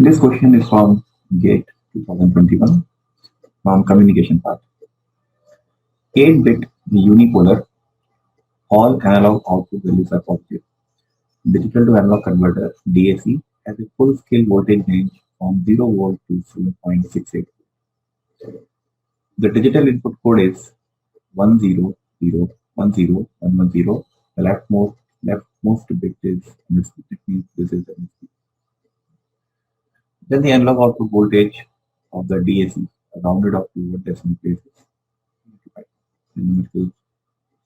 This question is from GATE 2021 from communication part. 8-bit unipolar, all analog output values are positive. Digital to analog converter DAC has a full scale voltage range from 0 volt to 7.68. The digital input code is 100110110. The leftmost bit is MSB. It means this is MSB. Then the analog output voltage of the DAC rounded up to what decimal places. The numerical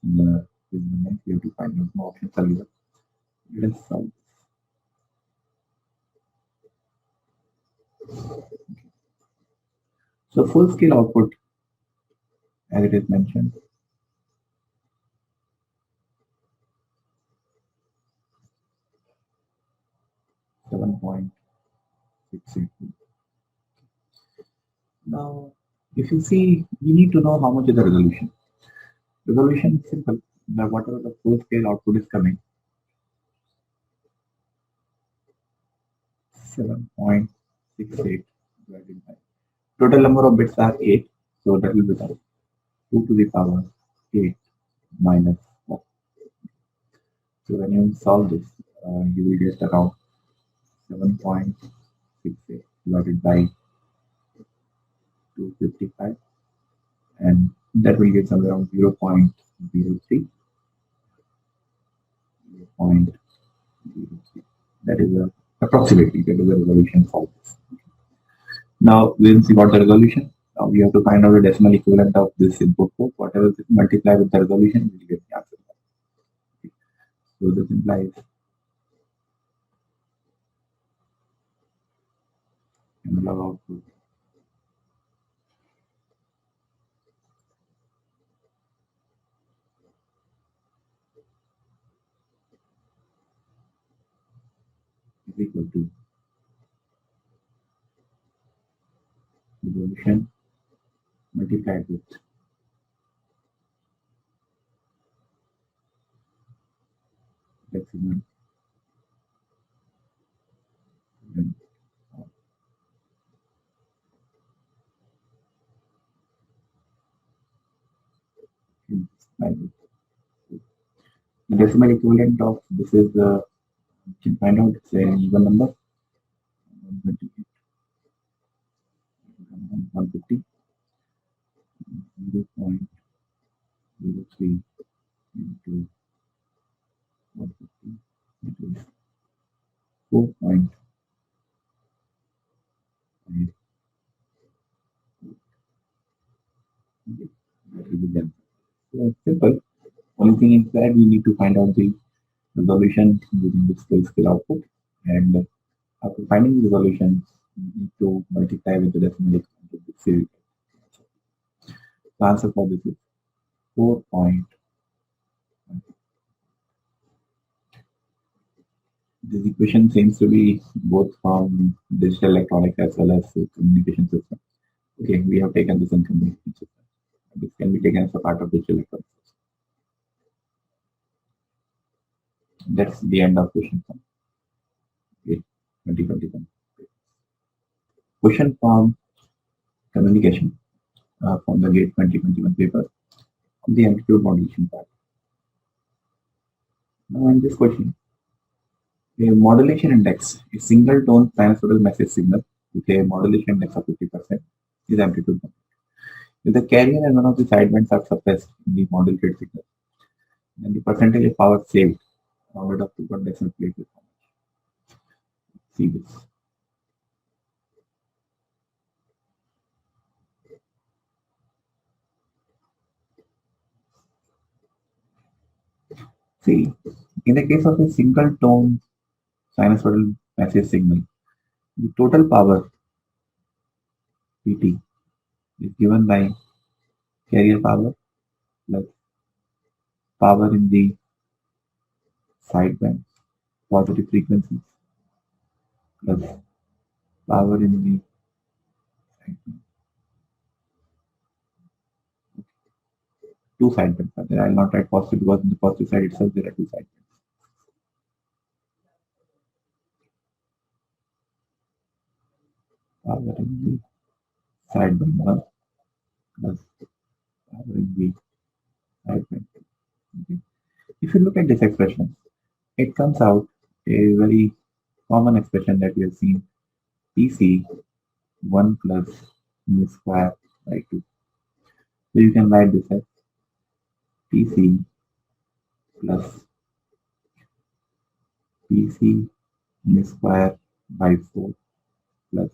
we have to find out more options are given. Let us solve this. So full scale output, as it is mentioned, $7.682. Now, if you see, you need to know how much is the resolution. Resolution is simple. Now, whatever the full scale output is coming, 7.68 divided by total number of bits are 8, so that will become 2 to the power 8 minus 1. So when you solve this, you will get around 7.68 divided by 255, and that will get somewhere around 0.03. 0.03. That is approximately that is the resolution for this. Now once we got the resolution, now we have to find out the decimal equivalent of this input code. Whatever is multiply with the resolution, we will get the answer. Okay. So this implies analog output is equal to resolution multiplied with decimal value. The decimal equivalent of this is you can find out it's an even number 128, 150, 0.03 into 150, it is 4.5. That will be done. So it's simple. Only thing is that we need to find out the resolution using this full scale output, and after finding the resolution, we need to multiply with the decimal equivalent of the series. The answer for this is 4. This equation seems to be both from digital electronics as well as communication system. Okay, we have taken this in communication system. This can be taken as a part of digital electronics. That's the end of question from 2021. Question from communication from the GATE 2021 paper on the amplitude modulation part. Now in this question, a modulation index, a single tone sinusoidal message signal with a modulation index of 50% is amplitude modulated. If the carrier and one of the sidebands are suppressed in the modulated signal, then the percentage of power saved rounded up to one decimal place is how much? See this. See, in the case of a single tone sinusoidal message signal, the total power Pt is given by carrier power plus power in the sideband, positive frequencies, plus power in the sideband. Two sidebands are there. I will not write positive because in the positive side itself there are two sidebands. sideband 1 plus power in the sideband 2. Okay. If you look at this expression, it comes out a very common expression that we have seen, PC 1 plus mu square by 2. So you can write this as PC plus PC mu square by 4 plus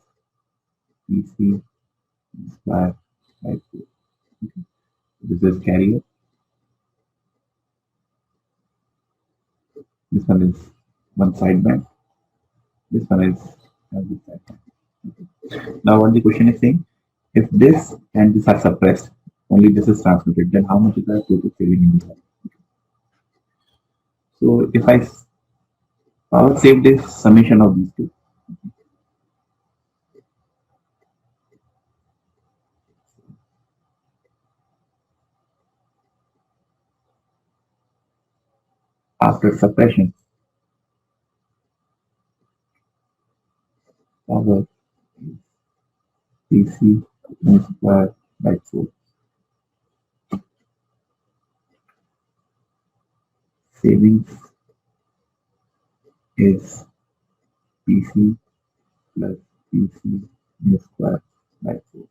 PC mu square by 4. Okay. This is carrier. This one is one sideband. This one is this sideband. Okay. Now what the question is saying, if this and this are suppressed, only this is transmitted, then how much is the total saving in the life? So if I power save this summation of these two, after suppression, power PC square by 4. Savings is PC plus PC square by 4.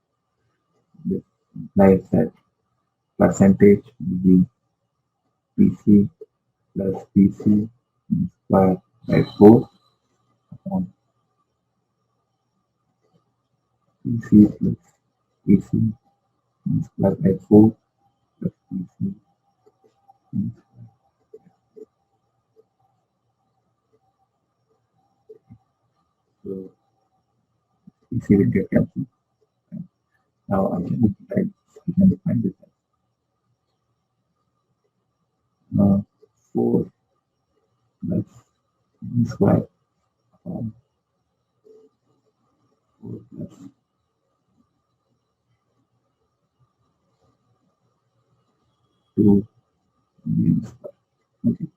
This implies that percentage will be PC plus PC square by 4 upon PC plus PC square by 4 plus PC. So PC will get cancelled. Now I can define this as 4 plus square upon 4 plus 2 mu square. Okay.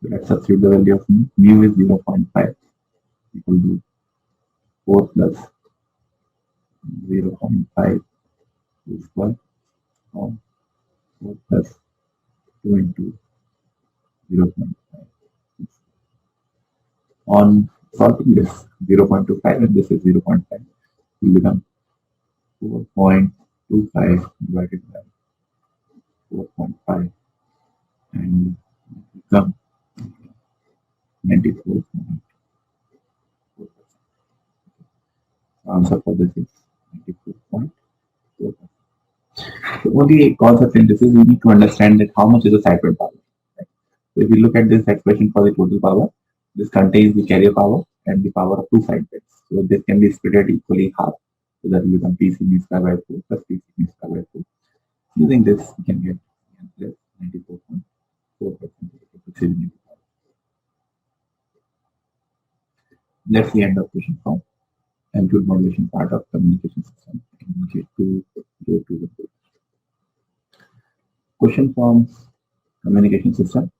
So let's substitute the value of mu. Mu is 0.5 equal to 4 plus 0.5 square or 4 plus 2 into 0.5. On solving this 0.25 and this is 0.5, will become 4.25 divided by 4.5 and become 94.4%. Answer for this is 94.4%. So only concept in this is we need to understand that how much is the cycle power. Right? So if we look at this expression for the total power, this contains the carrier power and the power of two side bits. So this can be split equally half. So that you become PC mu square by 4 plus PC mu square by 4. Using this, we can get 94.4%. That's the end of question form. Amplitude modulation part of communication system. Get to go to the question from communication system,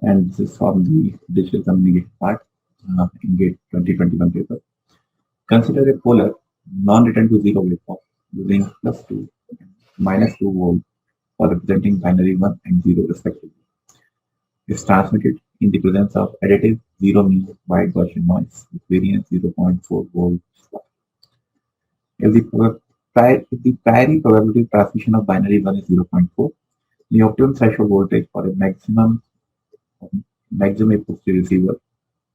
and this is from the digital communication part in GATE 2021 paper. Consider a polar non-return to zero waveform using +2 and -2 volt for representing binary 1 and 0 respectively. Is transmitted in the presence of additive zero mean wide Gaussian noise with variance 0.4 volts. If the priori probability of transmission of binary 1 is 0.4, the optimum threshold voltage for a maximum epoxy receiver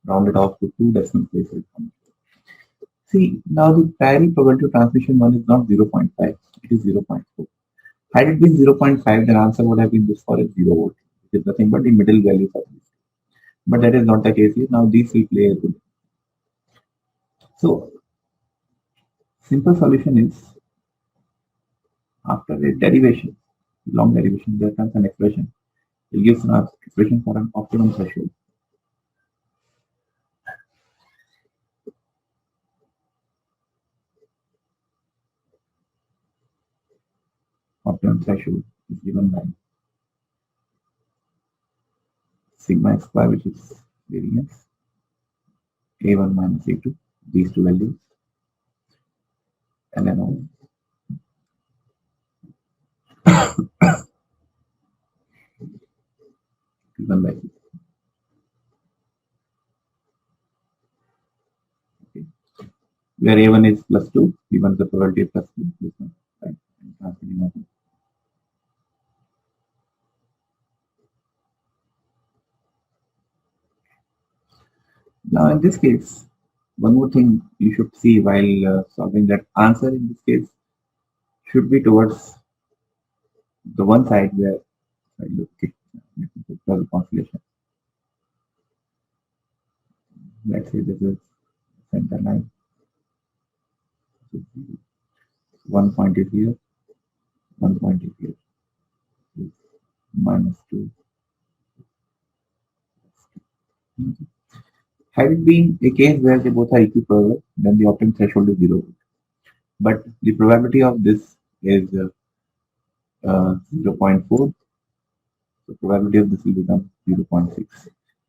rounded off to 2 decimal places. See, now the priori probability of transmission 1 is not 0.5, it is 0.4. Had it been 0.5, then answer would have been this for a 0 volt, which is nothing but the middle values of this. But that is not the case here. Now these will play a role. So, simple solution is, after a derivation, long derivation, there comes an expression. It gives an expression for an optimum threshold. Optimum threshold is given by sigma square, which is variance, A1 minus A2, these two values, and then 1 by 2. Okay. Where A1 is plus 2, B1 is the probability of plus 2, this one, right? And transmitting of now in this case, one more thing you should see while solving that answer in this case should be towards the one side where I look at the constellation. Let's say this is center line. One point is here, one point is here. Minus 2. Had it been a case where they both are equiprobable, then the optimum threshold is 0. But the probability of this is 0.4. The probability of this will become 0.6.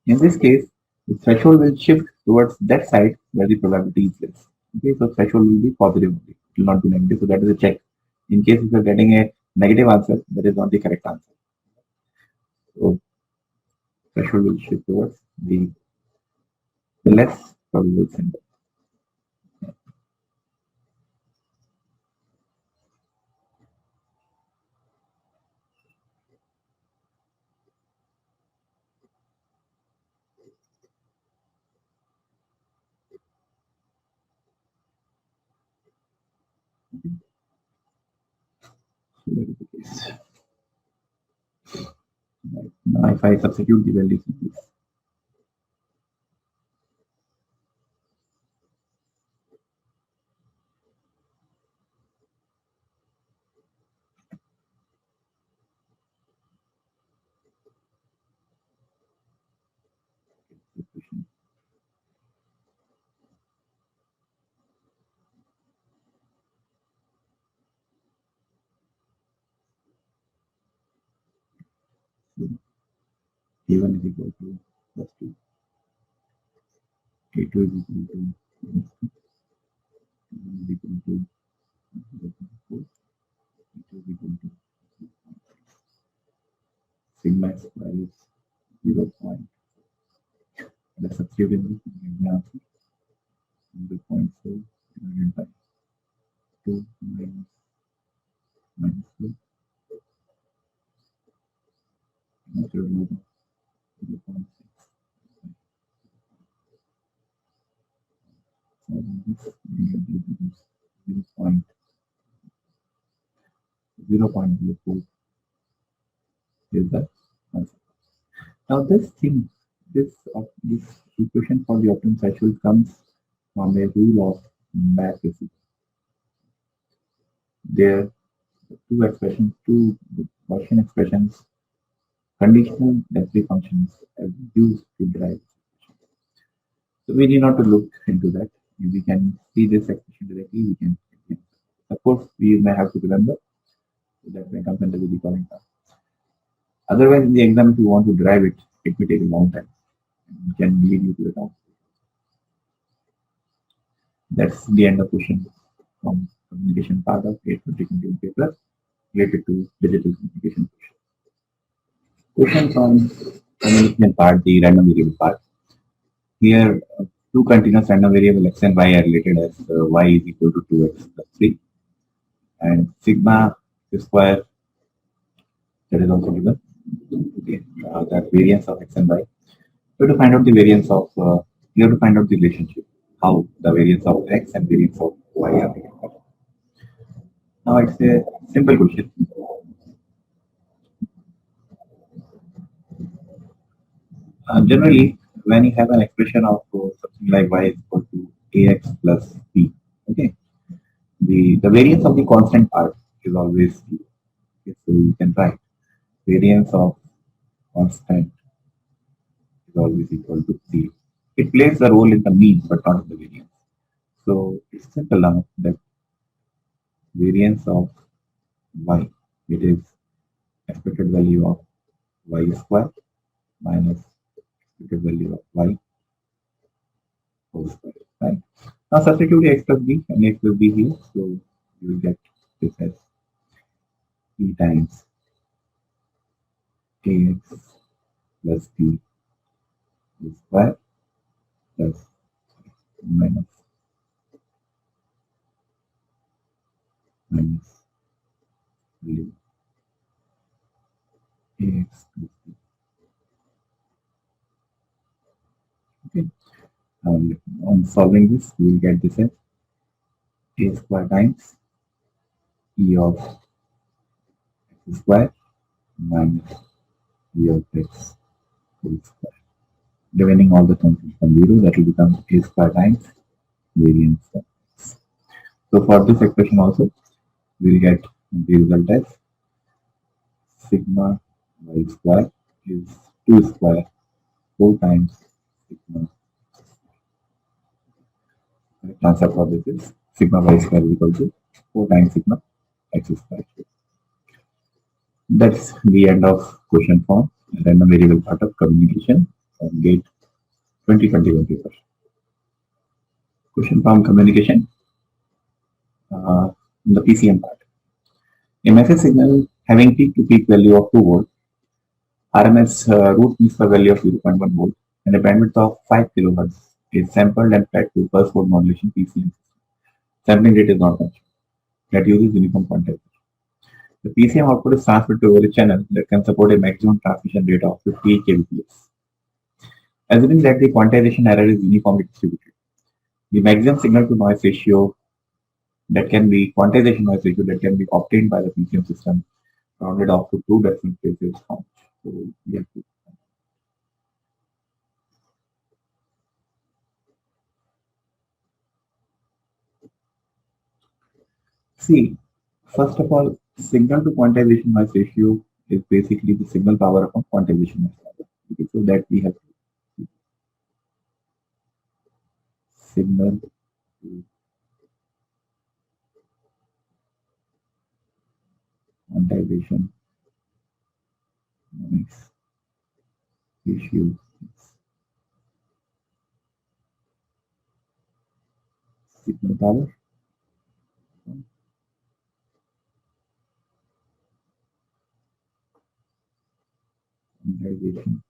In this case, the threshold will shift towards that side where the probability is less. Okay, so threshold will be positive, it will not be negative. So that is a check. In case if you are getting a negative answer, that is not the correct answer. So threshold will shift towards the less probable symbol. So that is the case. Right. Now if I substitute the values in this, A1 is equal to plus 2, A2 is equal to minus 2, A1 is equal to 0.4, A2 is equal to sigma square is 0. The substitute in this will give the answer 0.4 divided by 2 minus 2 natural log of 0.6. So this we get 0.04 is the answer. Now this thing, this equation for the optimum threshold comes from a rule of matrices. There are two expressions, two Gaussian expressions, conditional density functions are used to derive. So we need not to look into that. We can see this expression directly. We can, of course, we may have to remember that may come under the recalling task. Otherwise, in the exam, if you want to derive it, it may take a long time. It can lead you to the wrong. That's the end of question from communication part of 820 paper related to digital communication. Question from communication part, the random variable part. Here, two continuous random variable x and y are related as y is equal to 2x plus 3. And sigma square, that is also given. Okay, that variance of x and y. You have to find out the variance of, you have to find out the relationship, how the variance of x and variance of y are related. Now it's a simple question. Generally, when you have an expression of something like y is equal to ax plus b, okay, the variance of the constant part is always 0. Okay, so you can write variance of constant is always equal to 0. It plays a role in the mean, but not in the variance. So it's simple now that variance of y, it is expected value of y square minus expected value of y whole square. Right? Now substitute x plus b and x plus b here, so you will get this as e times ax plus b square plus minus minus value ax plus b. Okay. On solving this, we will get this as a square times e of x square minus e of x whole square. Dividing all the terms from 0, that will become a square times variance of x. So for this expression also, we will get the result as sigma y square is 2 square 4 times sigma. Correct answer for this is sigma y square is equal to 4 times sigma x square. That's the end of question form, random variable part of communication from GATE 2021 paper. Question from communication, the PCM part. A message signal having peak to peak value of 2 volt, RMS root means per value of 0.1 volt, and a bandwidth of 5 kilohertz is sampled and fed to pulse mode modulation PCM. Sampling rate is not mentioned. That uses uniform quantization. The PCM output is transferred over a channel that can support a maximum transmission rate of 58 kbps. Assuming that the quantization error is uniformly distributed, the maximum signal to noise ratio that can be quantization noise ratio that can be obtained by the PCM system rounded off to 2 decimal places found. So we have to see. First of all, signal to quantization noise ratio is basically the signal power upon quantization noise power. Okay, so that we have signal to quantization noise ratio is signal power quantization.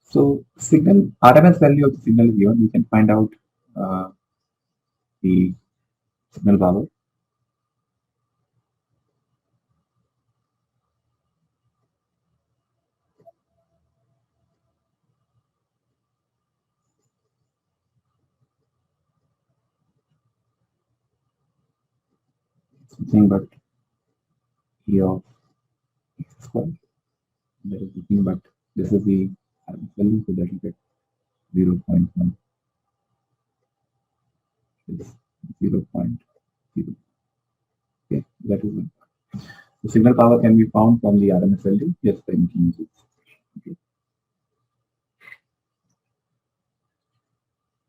So signal RMS value of the signal is given. We can find out the signal power. Something but E of x square. That is nothing but this is the RMS value, so that will get 0.1 is 0.0. Okay, that is one. The signal power can be found from the RMS value just by making use. Okay.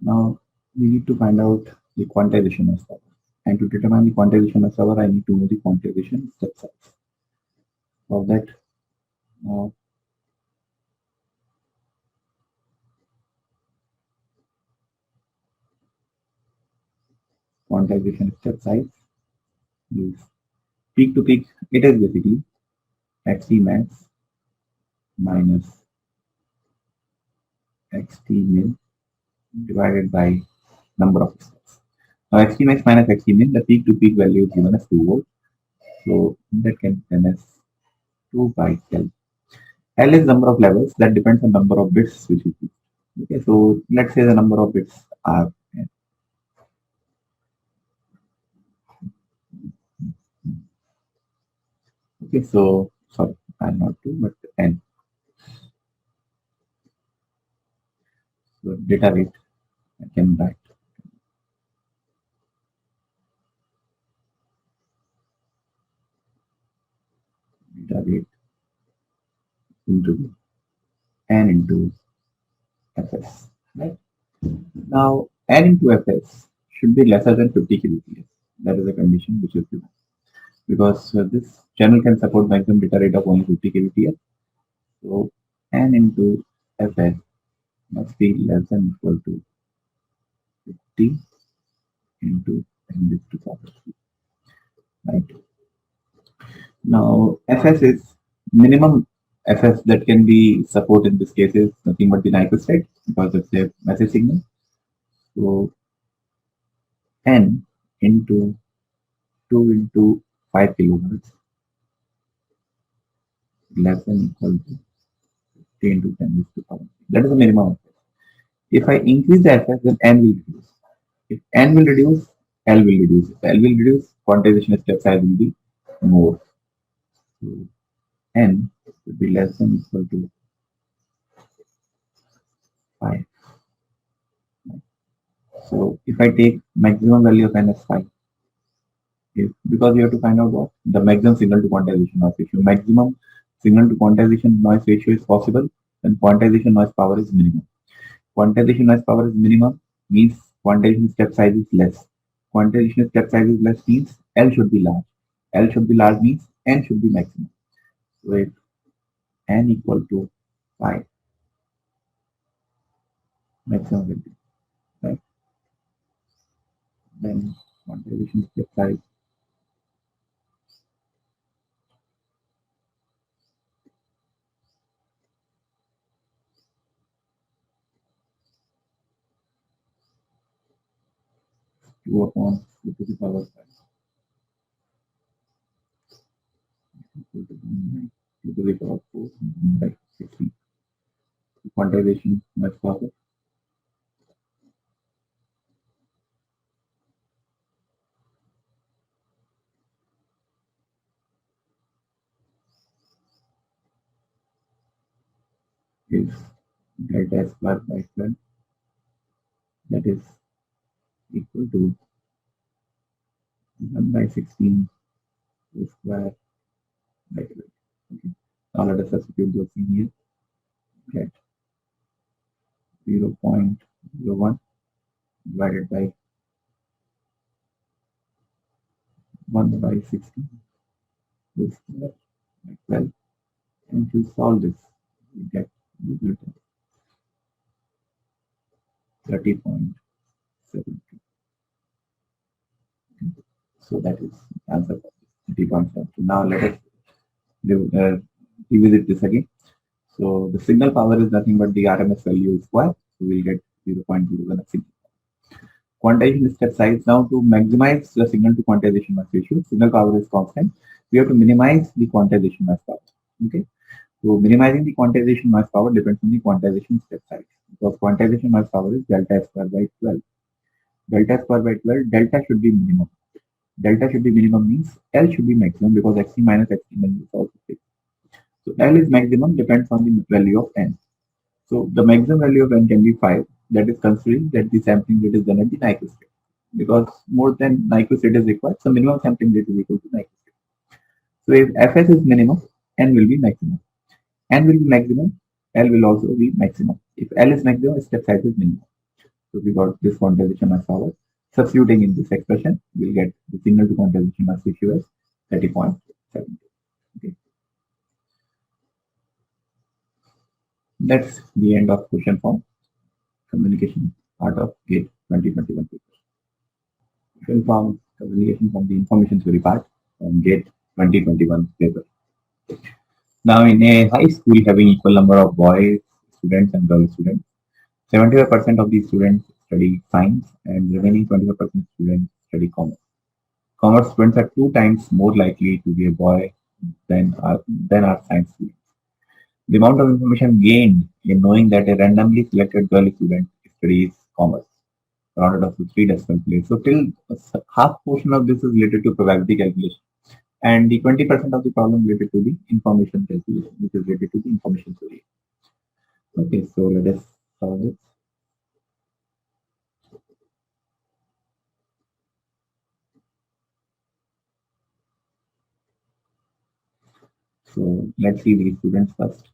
Now we need to find out the quantization of power. And to determine the quantization of power, I need to know the quantization step size. For that, now quantization step size is peak to peak. It is basically Xt max minus Xt min divided by number of steps. Now Xt max minus Xt min, the peak to peak value is given as 2 volt. So that can be done as 2 by L. L is number of levels that depends on number of bits which is used. Okay, so let's say the number of bits are n. Okay, so sorry, I'm not 2 but n. So data rate I can write data rate into n into fs, right? Now n into fs should be lesser than 50 kbps. That is a condition which is given because this channel can support maximum data rate of only 50 kbps. So n into fs must be less than or equal to 50 into 10 raised to power 3, right? Now, FS is minimum FS that can be support in this case is nothing but the Nyquist state because it's a message signal. So N into 2 into 5 kilohertz less than equal to 10 to 10 is to power. That is the minimum. If I increase the FS, then N will reduce. If N will reduce, L will reduce. If L will reduce, quantization step size will be more. So N should be less than equal to 5. So if I take maximum value of N as 5, because you have to find out what the maximum signal to quantization noise ratio. Maximum signal to quantization noise ratio is possible, and quantization noise power is minimum. Quantization noise power is minimum means quantization step size is less. Quantization step size is less means L should be large. L should be large means N should be maximum. So if N equal to 5, maximum will be right. Then quantization step size two upon 2 to the power 5 equal to 2 to the power 4 by 16. Quantization noise power is delta square by 12, that is equal to 1 by 16 square by 12. Okay. Now let us substitute those in here. Get 0.01 divided by 1 by 16 square by 12. And to solve this, we get 30.72. So that is the answer for this 30.72. Now let us uh, revisit this again. So the signal power is nothing but the RMS value square. So we'll get 0.01 of signal. Quantization step size. Now to maximize the signal to quantization noise ratio, signal power is constant. We have to minimize the quantization noise power. Okay. So minimizing the quantization noise power depends on the quantization step size. Because quantization noise power is delta square by 12. Delta square by 12, delta should be minimum. Delta should be minimum means L should be maximum because Xc minus Xc min is also fixed. So L is maximum depends on the value of N. So the maximum value of N can be 5. That is considering that the sampling rate is done at the Nyquist rate. Because more than Nyquist rate is required, so minimum sampling rate is equal to Nyquist rate. So if Fs is minimum, N will be maximum. N will be maximum, L will also be maximum. If L is maximum, step size is minimum. So we got this quantization as power. Substituting in this expression, we'll get the signal to quantization mass ratio as 30.7. Okay. That's the end of question form communication part of GATE 2021 paper. Question form communication from the information theory part from GATE 2021 paper. Now in a high school having equal number of boys students and girl students, 75% of these students study science and remaining 25% students study commerce. Commerce students are 2 times more likely to be a boy than our science students. The amount of information gained in knowing that a randomly selected girl student studies commerce rounded up to 3 decimal places. So till half portion of this is related to probability calculation, and the 20% of the problem related to the information calculation, which is related to the information theory. Okay, so let us solve this. So let's see the students first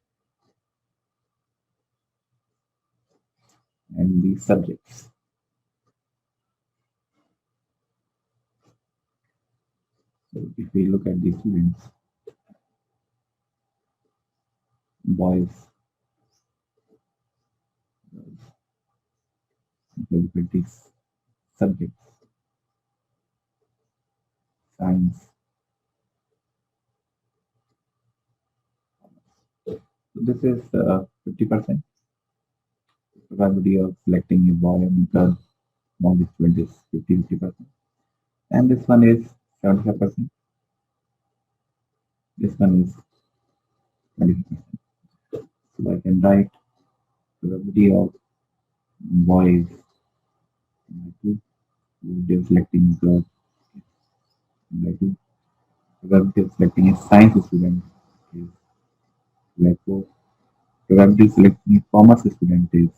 and the subjects. So if we look at the students, boys, look at these subjects, science, So this is 50%. Probability of selecting a boy and a girl among the student is 50%. And this one is 75%. This one is 25%. So I can write probability of boys by 2, probability of selecting girl by 2, probability of selecting a science student is by 4, probability of selecting a commerce student is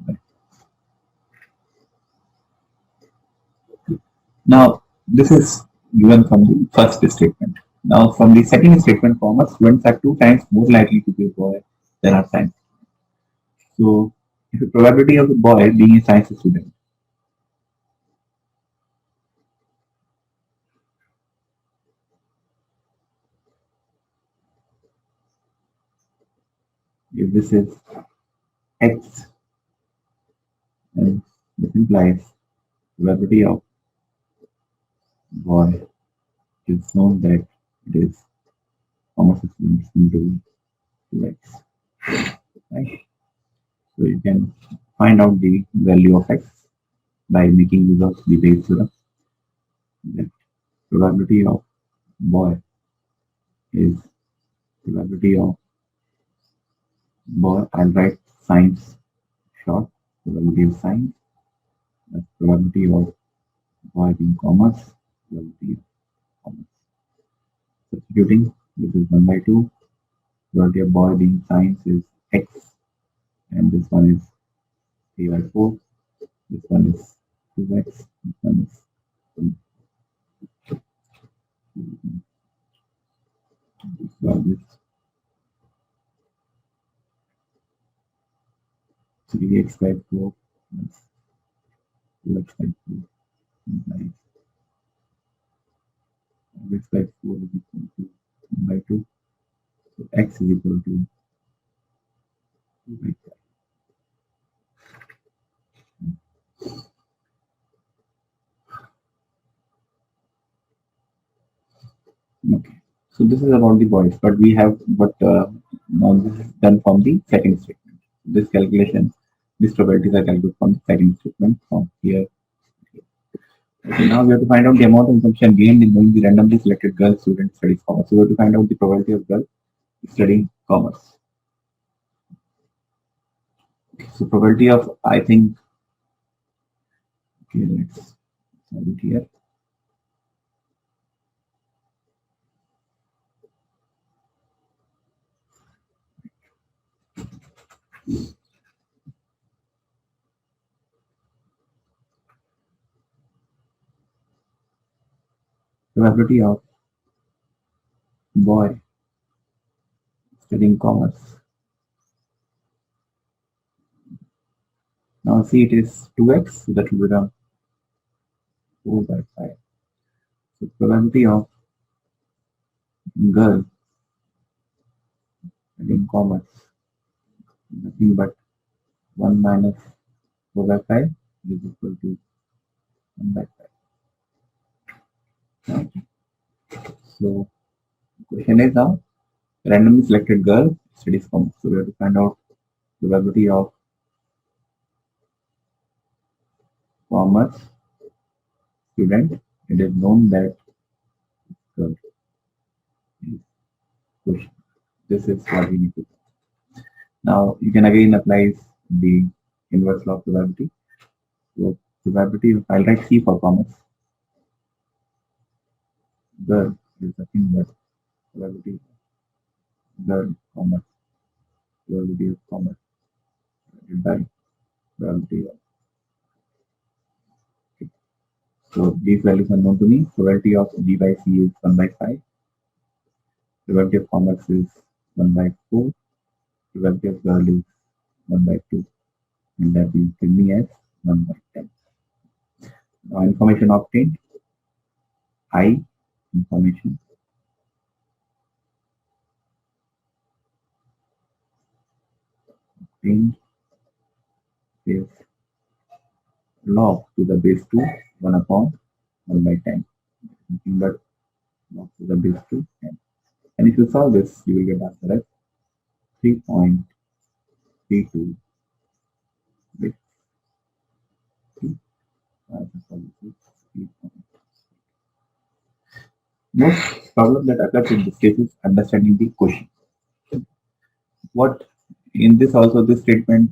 by. Now, this is given from the first statement. Now, from the second statement, commerce students are 2 times more likely to be a boy than are science. So, if the probability of the boy being a science student, if this is x, and this implies probability of boy is known that it is commerce student is going to be 2x, right? So you can find out the value of x by making use of the Bayes theorem. The probability of boy is probability of boy. I'll write science short. Probability of science. That's probability of boy being commerce. Probability of commerce. Substituting, this is 1 by 2. Probability of boy being science is x, and this one is 3 by 4. This one is 2x. This one is 1. This one is 3x by 4 plus 2x by 4 implies x by 4 is equal to 1 by 2. So x is equal to 2 by 5. Okay. So this is about the boys, but we have now this is done from the second statement. This calculation, these probabilities are calculated from the second statement from here. Okay, now we have to find out the amount of information gained in knowing the randomly selected girl student studies commerce. So we have to find out the probability of girl studying commerce. Okay, so probability of, I think, okay, let's solve it here. Probability of boy studying commerce. Now see, it is 2x, so that will become 4 by 5. So probability of girl studying commerce, nothing but 1 minus 4 by 5 is equal to 1 by 5. Okay. So question is now, randomly selected girl studies commerce. So we have to find out probability of commerce student. It is known that girl is question. This is what we need to do. Now you can again apply the inverse law of probability. So probability, I'll write C for commerce. Girl is nothing but probability girl commerce, probability of commerce divided by probability of. Okay. So these values are known to me. Probability of G by C is 1 by 5. Probability of commerce is 1 by 4. Probability of girl is 1 by 2. And that will give me as 1 by 10. Now information obtained. I information obtained is log to the base 2 1 upon 1 by 10. Nothing but log to the base 2 10. And if you solve this, you will get answer as 3.32 bits. Most problem that occurs in this case is understanding the question. What in this also this statement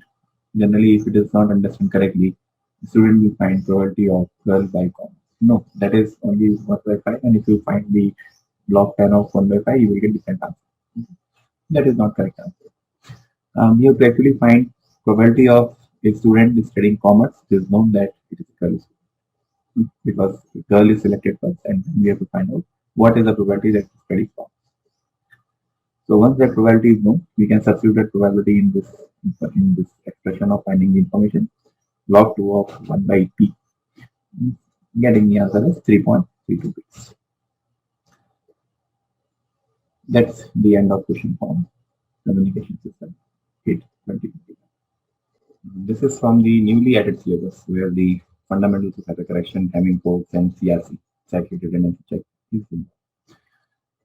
generally if it is not understood correctly, the student will find probability of girl by comma. No, that is only 1 by 5 and if you find the log 10 of 1 by 5 you will get different answer. That is not correct answer. You have to actually find probability of a student is studying commerce. It is known that it is a girl because girl is selected first and then we have to find out what is the probability that is studying commerce. So once that probability is known, we can substitute that probability in this expression of finding the information. Log 2 of 1 by p. Getting the answer is 3.32 bits. That's the end of question form communication system 8 2020. This is from the newly added syllabus where the fundamentals of autocorrection, Hamming codes, and CRC, cyclic redundancy check, is in.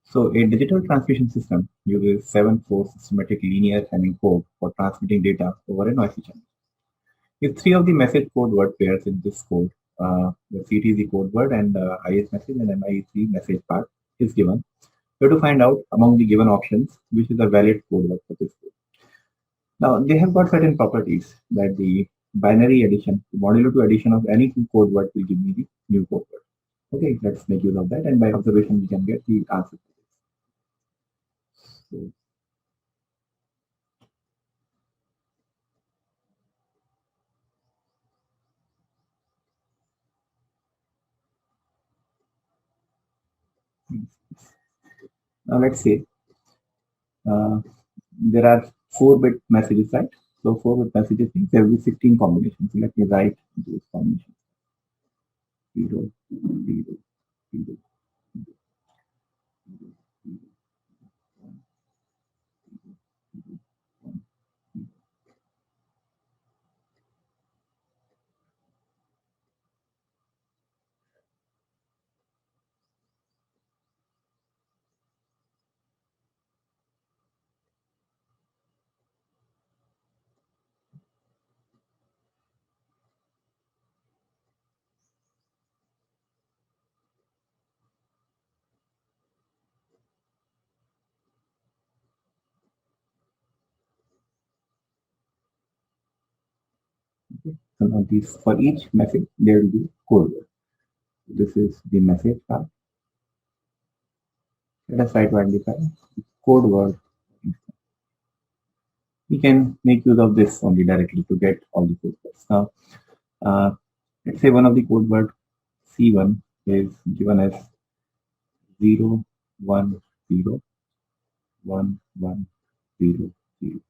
So a digital transmission system uses 7-4 systematic linear Hamming code for transmitting data over a noisy channel. If three of the message code word pairs in this code, the CTZ code word and IS message and MIC message part is given, you have to find out among the given options which is a valid code word for this code. Now they have got certain properties that the binary addition, modulo 2 addition of any two code words will give me the new code word. Okay, let's make use of that and by observation we can get the answer. So, now let's say there are 4-bit messages, right? So 4-bit messages means there will be 16 combinations. So let me write those combinations. 0, 0, 0, 0, 1. Okay. So now these for each message there will be code word. This is the message part. Let us try to identify the code word. We can make use of this only directly to get all the code words. Now, let's say one of the code word C1 is given as 0, 1, 0, 1, 1, 0, 0.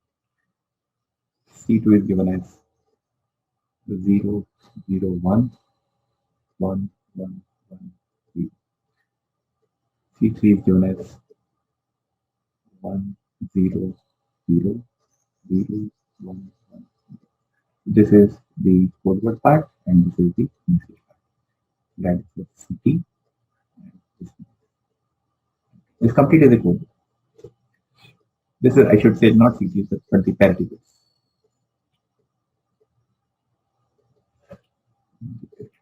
C2 is given as 0, 0, 1, 1, 1, 1, 0. C3 is given as 1, 0, 0, 0, 1, 1. This is the code word part and this is the message part. That is the CT. This completed the code. This is, I should say, not CT, but the parity bits.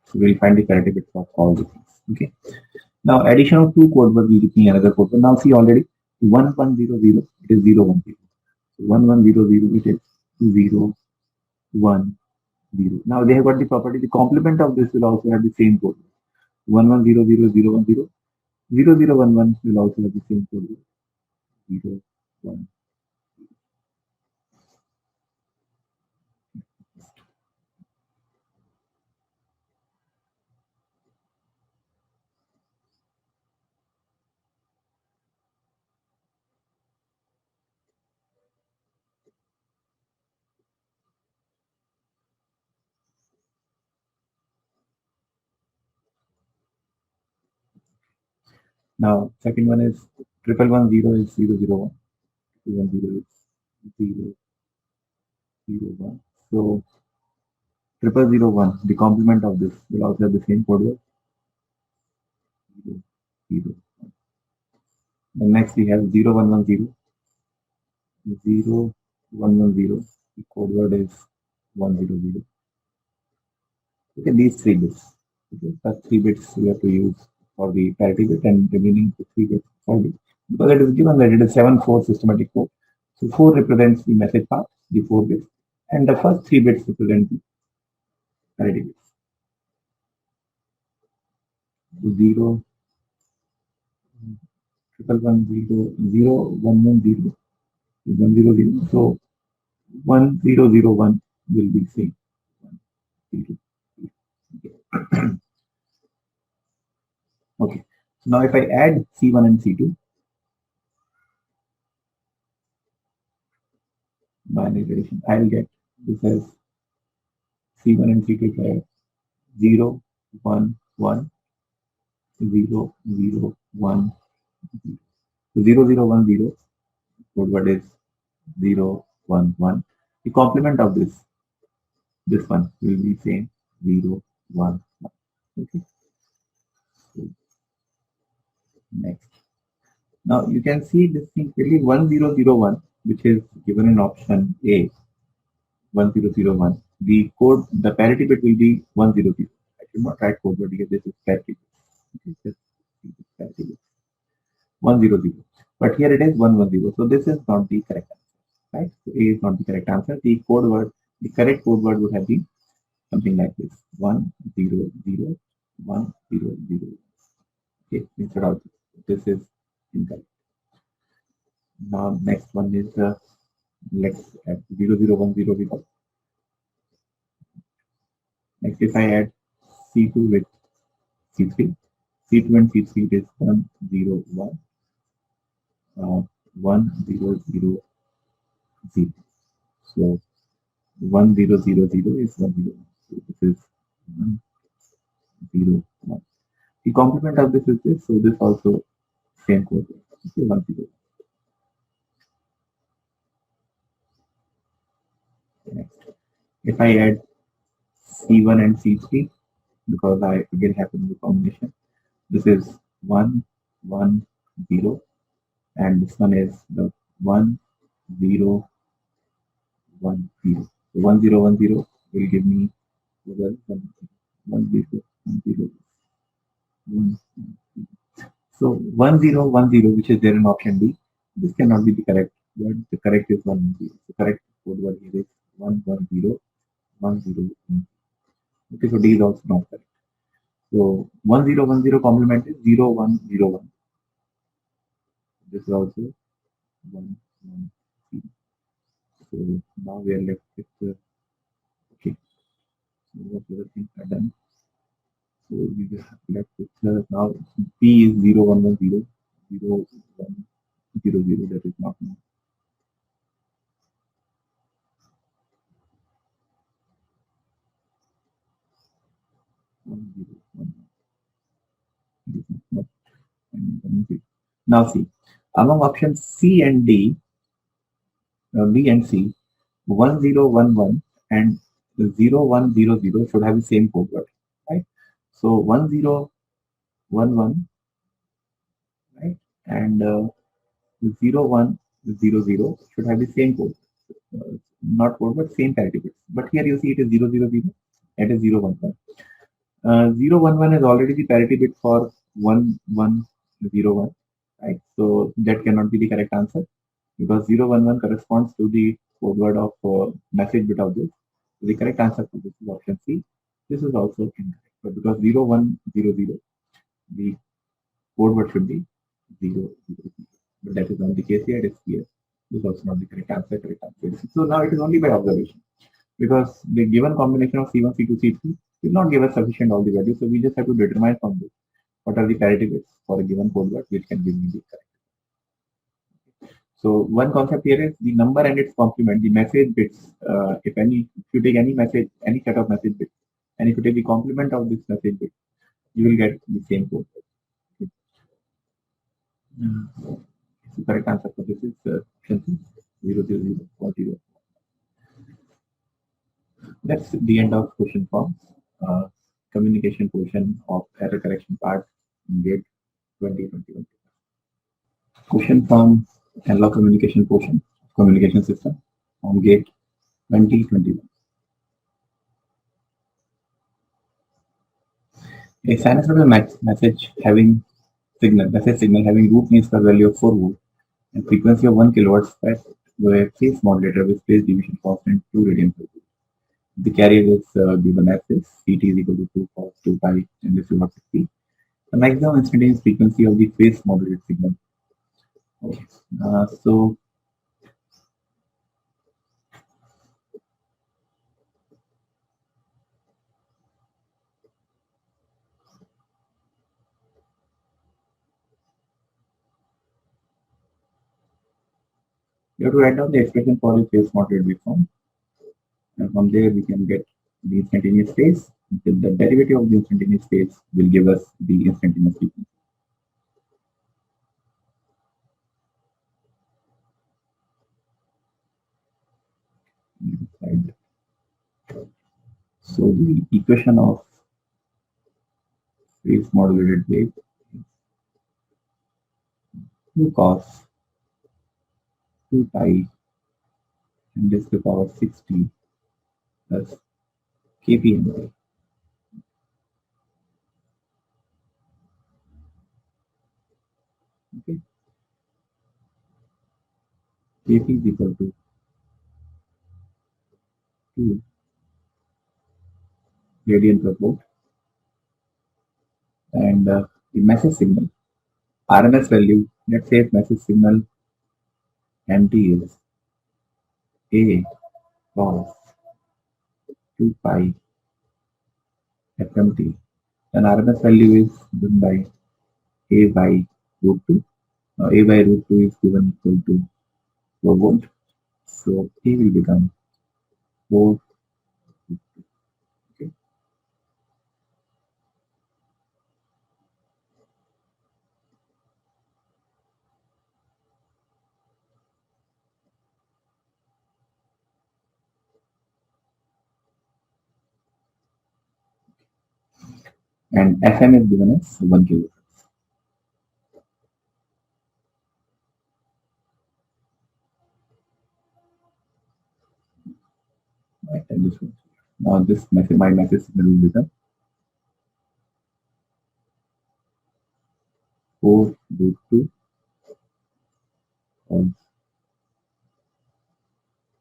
So we'll find the parity bits of all the things. Okay. Now addition of two code words will give me another code word. Now see already 1100 it is 010. So 1100 it is 010. Now they have got the property. The complement of this will also have the same code. 1100 010. 0011 will also have the same code. 0 1. Now second one is 1110 is 001. 210 is 001. So 0001, the complement of this will also have the same code word. 0, 0. Then next we have 0110. 0110. The code word is 100. Okay, these 3 bits. Okay, first 3 bits we have to use for the parity bit and remaining 3 bits for the, because it is given that it is 7-4 systematic code. So 4 represents the message part, the 4 bits, and the first 3 bits represent the parity bits. 0, 111, 0, 110 is 100. So 1001 will be same. 1, 0. Okay. So now if I add C1 and C2, binary addition, I will get this as C1 and C2 pair 0, 1, 1, 0, 0, 1, 0. So 0, 0, 1, 0. Code word is 0, 1, 1. The complement of this one will be same 0, 1, 1. Okay. So next. Now you can see this thing clearly 1001, which is given in option A, 1001. The code, the parity bit will be 100. I should not write code word because this is parity bit. Okay, this is parity bit. 100. But here it is 110. So this is not the correct answer. Right? So A is not the correct answer. The code word, the correct code word would have been something like this: 100, 100. Okay, instead of this is incorrect. Now next one is let's add 0010 we got. Next, if I add C2 with C3, C2 and C3 is 101, 1000. So 1000 is 101. So this is 101. The complement of this is this, so this also same code. Okay, 101. Next, if I add C1 and C3, because I again have a new combination, this is 110, and this one is the 1010. 1010 will give me 1010. So 1010, which is there in option D, this cannot be the correct word. The correct is 110. The correct code word here is 110, 101. Okay, so D is also not correct. So 1010 complement is 0101. This is also 110. So now we are left with okay. So what other things are done? So we will have left with now P is 0110, 0100. That is not known. Now see, among options C and D, B and C, 1011 and 0100 should have the same code word, right? So 1011, right, and 0100 should have the same code, not code but same parity bits. But here you see it is 000, it is 011. 011 is already the parity bit for 1101, right? So that cannot be the correct answer because 011 corresponds to the code word of message bit of this. So the correct answer for this is option C. This is also incorrect, but because 0100, the code word should be 000. But that is not the case here. It is here. This is also not the correct answer. So now it is only by observation, because the given combination of C1, C2, C3 will not give us sufficient all the values. So we just have to determine from this what are the parity bits for a given code word which can give me the correct. So one concept here is the number and its complement, the message bits. If you take any message, any set of message bits, and if you take the complement of this message bit, you will get the same code. Okay. So correct answer for this is option C, 00010. That's the end of question forms. Communication portion of error correction part in GATE 2021. Question form analog communication portion. Of communication system on gate 2021. A sinusoidal message signal having root mean square value of 4 volt and frequency of 1 kilohertz set where phase modulator with phase division constant 2 radian per volt. The carrier is given as this Ct is equal to 2 cos 2 pi and this is what 60. The maximum instantaneous frequency of the phase modulated signal. Okay. So you have to write down the expression for the phase modulated waveform, and from there we can get the instantaneous phase. The derivative of the instantaneous phase will give us the instantaneous frequency. Right. So the equation of phase modulated wave is 2 cos 2 pi and this to the power 60 plus kpm. Okay. Kp is equal to 2 radian per volt and the message signal RMS value, let's say message signal MT is A cos 2 pi FMT, then RMS value is given by A by root 2. Now A by root 2 is given equal to 4 volt. So A will become 4. Okay. And FM is given as 1 kilohertz. Right, and this one. Now this message, my message signal will become 4 root 2 cos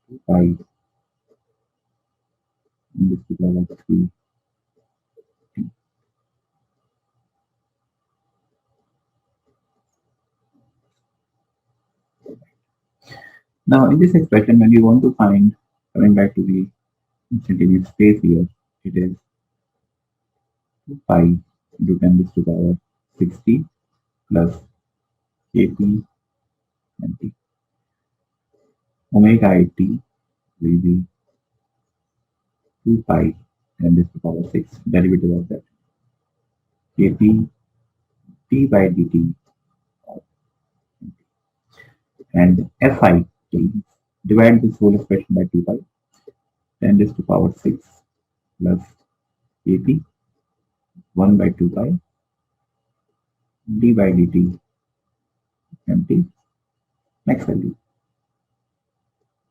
2 pi and this to the power 3. Now in this expression, when you want to find, coming back to the instantaneous phase here, it is 2 pi into 10 raised to the power 60 plus kp and t. Omega I t will be 2 pi 10 raised to the power 6, derivative of that. Kp t by dt and fi t. Divide this whole expression by 2 pi 10 raised to the power 6 plus kp 1 by 2 pi d by dt mt next value.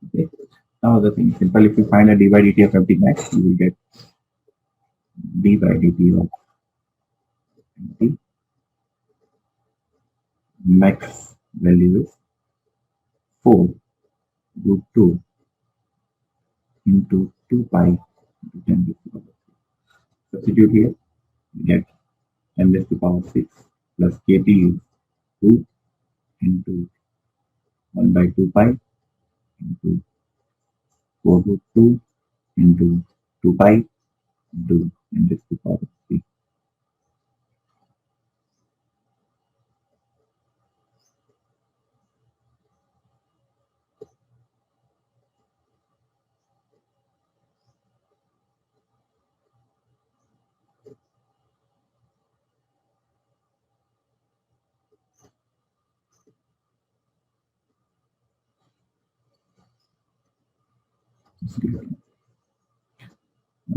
Okay. Now the thing is simple. If you find a d by dt of mt max, you will get d by dt of mt max value is 4 root 2 into 2 pi into 10 raised to the power 6. Substitute here, you get 10 raised to the power 6 plus kp is 2 into 1 by 2 pi into 4 root 2 into 2 pi into 10 raised to the power 3.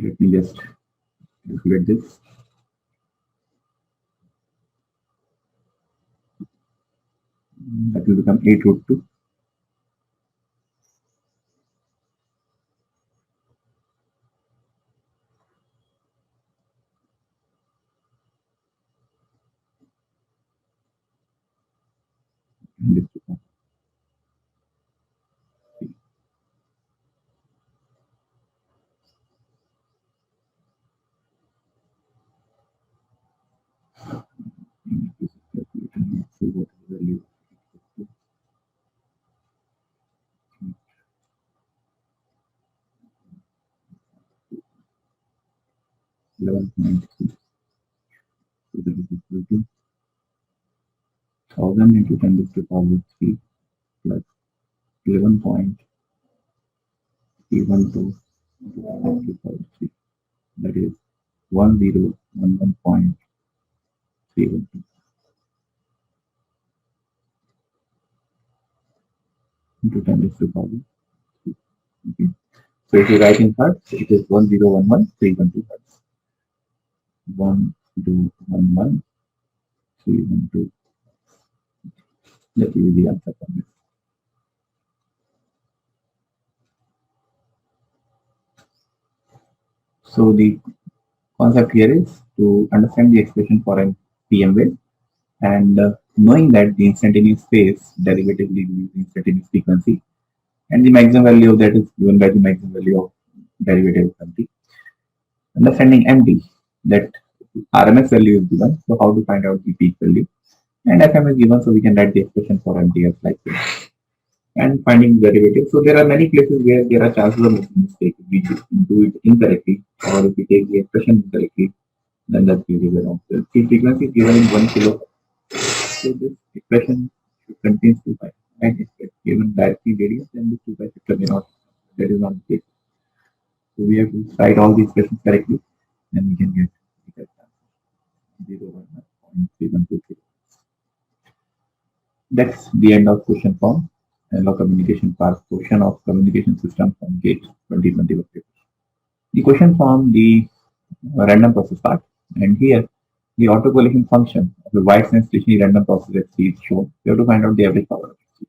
Let me just calculate this. That will become 8 root 2 1000 into 10 to the power 3 plus 11.312 into 10 to the power 3. That is 1011.312 into 10 to the power 3. Okay. So if you write in hertz, it is 1011.312 hertz. 1011.312. Let me give you the answer from this. So the concept here is to understand the expression for an PM wave and knowing that the instantaneous phase derivative leads to the instantaneous frequency and the maximum value of that is given by the maximum value of derivative of MT. Understanding MT, that RMS value is given, so how to find out the peak value, and FM is given, so we can write the expression for MT as like this. And finding the derivative. So there are many places where there are chances of making mistake. If we do it incorrectly, or if we take the expression incorrectly, then that will be wrong. So the frequency is given in 1 kilo. So this expression contains 2 pi. And if it's given directly radius, then this 2 pi factor may not. That is not the case. So we have to write all the expressions correctly, and we can get the correct answer. 0.3123. That's the end of question form and law communication part portion of communication system from GATE 2021 paper. The question form the random process part, and here the autocorrelation function of the wide sense stationary random process at C is shown. We have to find out the average power of C.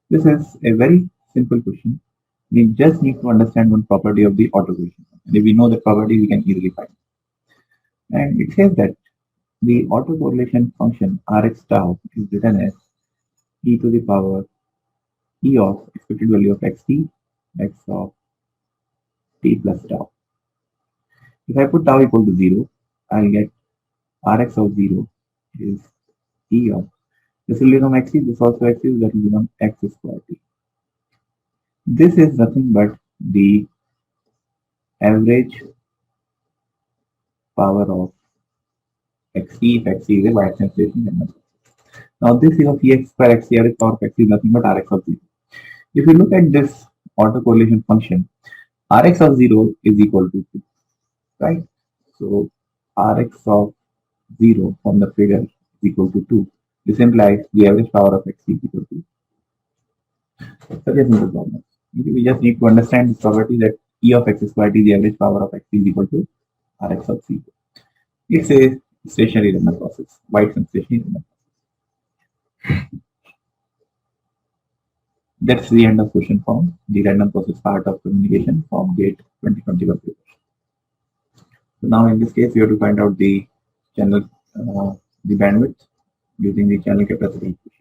This is a very simple question. We just need to understand one property of the autocorrelation. And if we know the property, we can easily find it. And it says that the autocorrelation function Rx tau is written as e to the power e of expected value of xt, x of t plus tau. If I put tau equal to 0, I'll get Rx of 0 is e of, this will become xt, this also xt, that will become x square t. This is nothing but the average power of xt if xt is a wide sensation number. Now this is of ex square xt, average power of xt is nothing but Rx of 0. If you look at this autocorrelation function, Rx of 0 is equal to 2, right? So Rx of 0 from the figure is equal to 2. This implies the average power of xt is equal to such a simple problem. We just need to understand this property that E of x squared is the average power of x is equal to Rx of 0. It's a stationary random process, wide sense stationary random process. That's the end of question form, the random process part of communication from GATE 2021 paper. So now in this case, you have to find out the channel, the bandwidth using the channel capacity equation.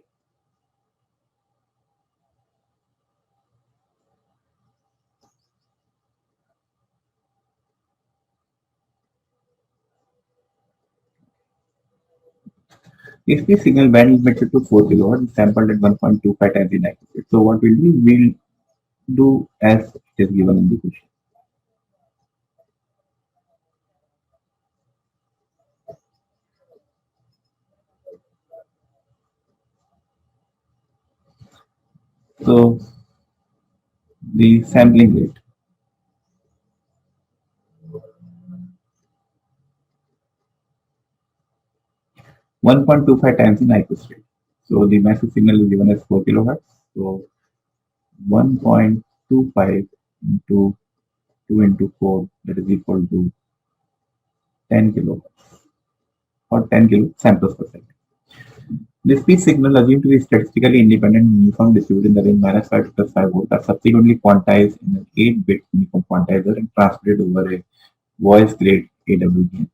If the signal band is limited to 4 kilohertz, sampled at 1.25 times in accuracy. So what we'll do as it is given in the question. So the sampling rate. (1.25 times in IQOS rate). So the massive signal is given as 4 kilohertz. So 1.25 into 2 into 4, that is equal to 10 kilohertz or 10 kilo samples per second. This peak signal assumed to be statistically independent and uniform distributed in the range -5 to +5 volts are subsequently quantized in an 8-bit uniform quantizer and transmitted over a voice grade AWDM.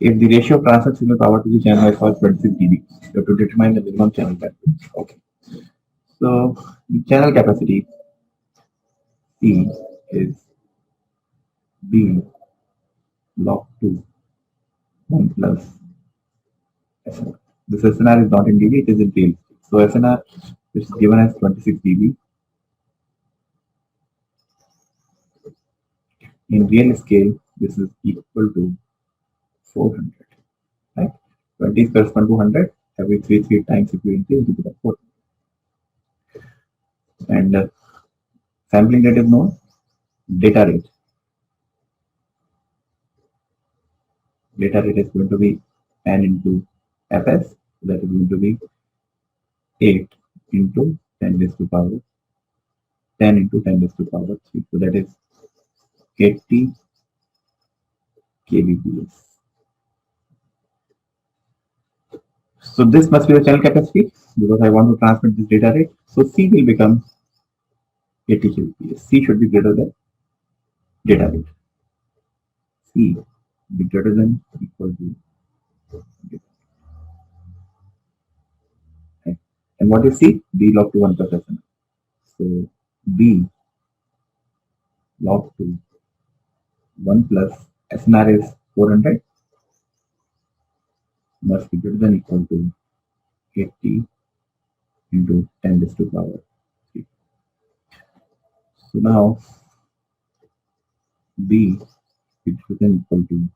If the ratio of transfer signal power to the channel is 26 dB, you have to determine the minimum channel bandwidth. Okay. So the channel capacity C is B log 2 1 plus SNR. This SNR is not in dB, it is in real. So SNR is given as 26 dB. In real scale, this is equal to 400, right? 20 correspond to 100 every 3 times if you increase to the 4. And sampling rate is known, data rate. Data rate is going to be n into fs, that is going to be 8 into 10 raised to power 10 into 10 raised to power 3. So that is 80 kbps. So this must be the channel capacity because I want to transmit this data rate. So C will become 80 kbps. C should be greater than data rate. C be greater than equal to data. Okay. And what is C? B log to 1 plus SNR. So B log to 1 plus SNR is 400 must be greater than equal to 80 into 10 raised to power 3. So now B is greater than equal to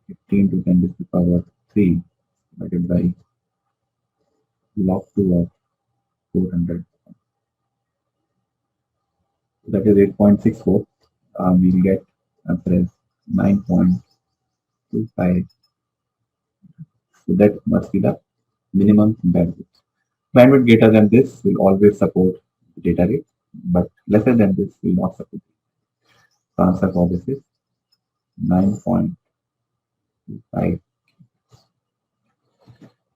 50 into 10 raised to power 3 divided by log 2 of 400. That is 8.64. We'll get answer as 9.25. So that must be the minimum bandwidth. Bandwidth greater than this will always support the data rate, but lesser than this will not support it. The answer for this is 9.25.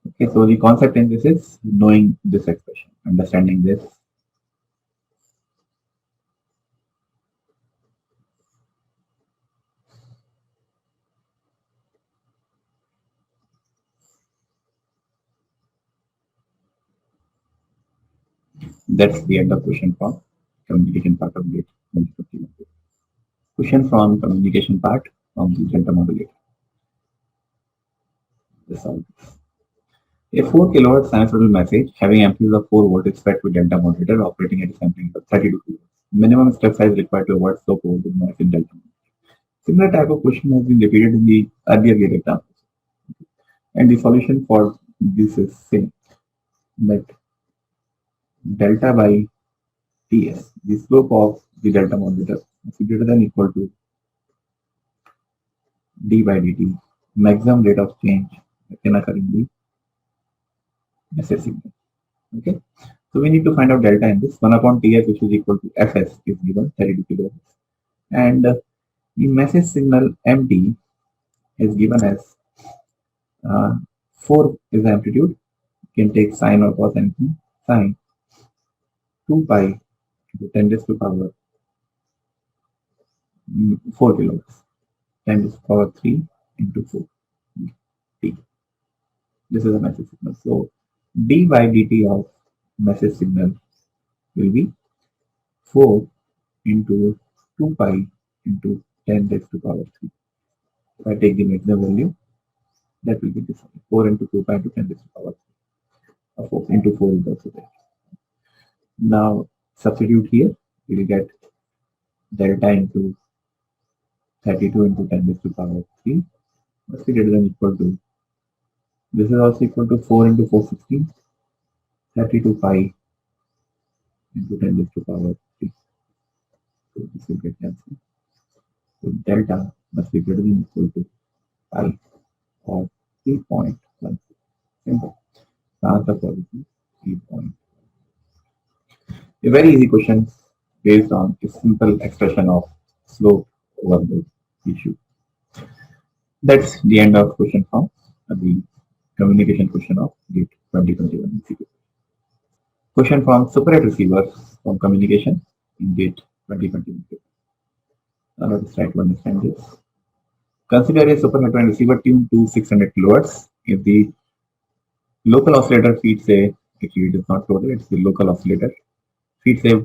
Okay, so the concept in this is knowing this expression, understanding this. That's the end of question from communication part of GATE 2021. Question from communication part from the Delta modulator. This all. A 4 kilohertz sinusoidal message having amplitude of 4 volt is fed to delta modulator operating at a sampling of 32 kilohertz. Minimum step size required to avoid slope over the noise in delta modulator. Similar type of question has been repeated in the earlier gate examples. And the solution for this is same, that delta by Ts, the slope of the delta modulator is greater than equal to d by dt, maximum rate of change that can occur in the message signal. Okay, so we need to find out delta in this. 1 upon Ts, which is equal to Fs, is given 32 kilohertz, and the message signal MD is given as 4 is the amplitude. You can take sine or cos anything. Sine 2 pi into 10 raised to power 4 kilohertz, 10 raised to power 3 into 4 t. This is a message signal. So d by dt of message signal will be 4 into 2 pi into 10 raised to power 3. If I take the maximum value, that will be this 4 into 2 pi into 10 raised to power 3. 4 into 4 is also there. Now substitute here, we will get delta into 32 into 10 raised to power 3 must be greater than equal to, this is also equal to 4 into 4, 16, 32 pi into 10 raised to power 3. So this will get cancelled. So delta must be greater than equal to pi or 3.1. Simple. The answer for this is 3. A very easy question based on a simple expression of slope over the issue. That's the end of question from the communication question of GATE 2021 MCQ. Question from superhet receiver from communication in GATE 2021. Now let's try to understand this. Consider a superhet receiver tuned to 600 kilohertz. If the local oscillator feeds a, actually it is not total, it's the local oscillator, feeds a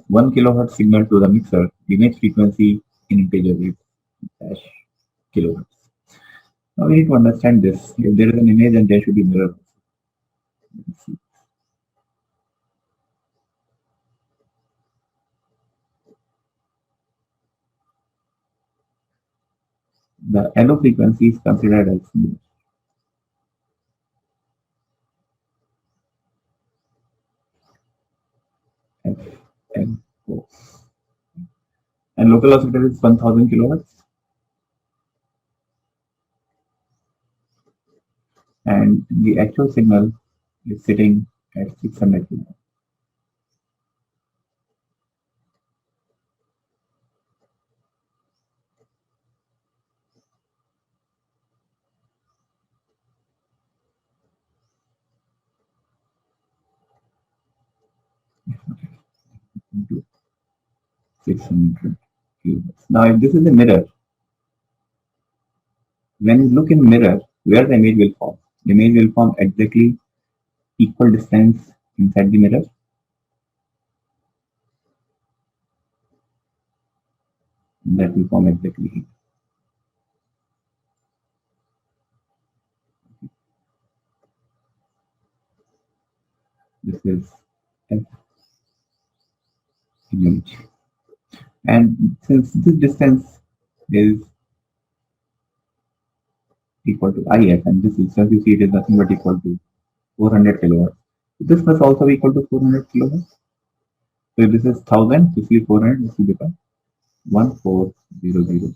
1 kilohertz signal to the mixer, the image frequency in integer is dash kilohertz. Now we need to understand this. If there is an image, and there should be mirror. The LO frequency is considered as LO. And local oscillator is 1000 kilohertz. And the actual signal is sitting at 600 kilohertz. Into 600 kilohertz. Now, if this is a mirror, when you look in mirror, where the image will form? The image will form exactly equal distance inside the mirror. And that will form exactly here. This is F image. And since this distance is equal to IF, and this distance you see it is nothing but equal to 400 kilohertz. This must also be equal to 400 kilohertz. So if this is 1000, you see 400, this will become 1400.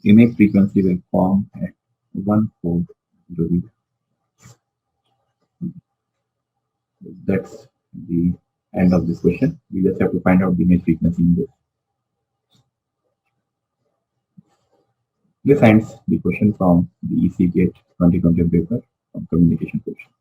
Image frequency will form at 1400. That's the end of this question. We just have to find out the image frequency in this. This ends the question from the EC GATE 2020 paper from communication question.